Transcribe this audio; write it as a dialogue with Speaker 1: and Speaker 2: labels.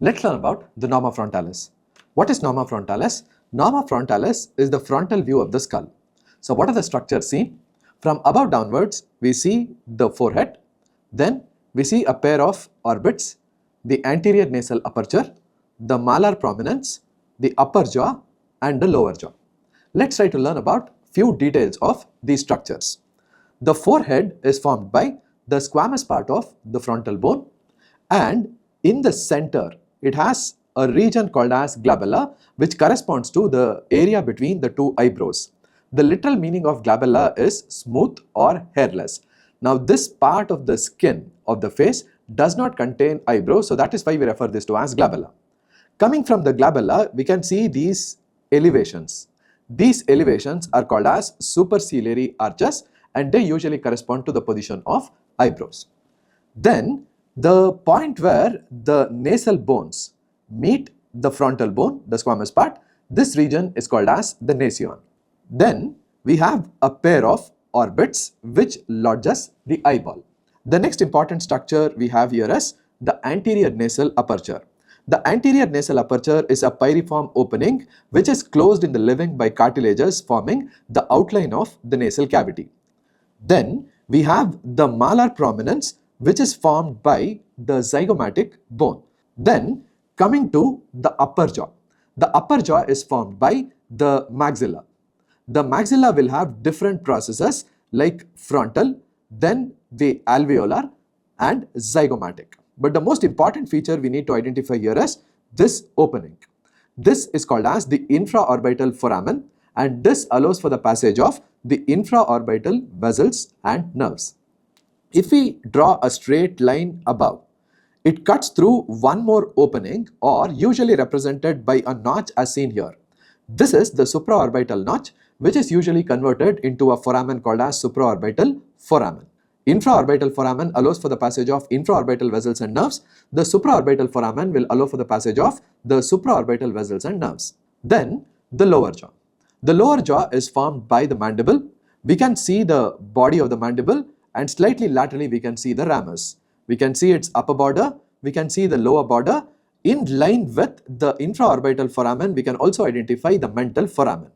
Speaker 1: Let's learn about the Norma frontalis. What is Norma frontalis? Norma frontalis is the frontal view of the skull. So what are the structures seen? From above downwards, we see the forehead, then we see a pair of orbits, the anterior nasal aperture, the malar prominence, the upper jaw and the lower jaw. Let's try to learn about few details of these structures. The forehead is formed by the squamous part of the frontal bone, and in the center it has a region called as glabella, which corresponds to the area between the two eyebrows. The literal meaning of glabella is smooth or hairless. Now this part of the skin of the face does not contain eyebrows, so that is why we refer this to as glabella. Coming from the glabella, we can see these elevations. These elevations are called as superciliary arches, and they usually correspond to the position of eyebrows. Then the point where the nasal bones meet the frontal bone, the squamous part, this region is called as the nasion. Then we have a pair of orbits which lodges the eyeball. The next important structure we have here is the anterior nasal aperture. The anterior nasal aperture is a pyriform opening which is closed in the living by cartilages forming the outline of the nasal cavity. Then we have the malar prominence, which is formed by the zygomatic bone. Then coming to the upper jaw. The upper jaw is formed by the maxilla. The maxilla will have different processes like frontal, then the alveolar and zygomatic. But the most important feature we need to identify here is this opening. This is called as the infraorbital foramen, and this allows for the passage of the infraorbital vessels and nerves. If we draw a straight line above, it cuts through one more opening, or usually represented by a notch as seen here. This is the supraorbital notch, which is usually converted into a foramen called as supraorbital foramen. Infraorbital foramen allows for the passage of infraorbital vessels and nerves. The supraorbital foramen will allow for the passage of the supraorbital vessels and nerves. Then the lower jaw. The lower jaw is formed by the mandible. We can see the body of the mandible, and slightly laterally we can see the ramus. We can see its upper border, we can see the lower border. In line with the infraorbital foramen, we can also identify the mental foramen.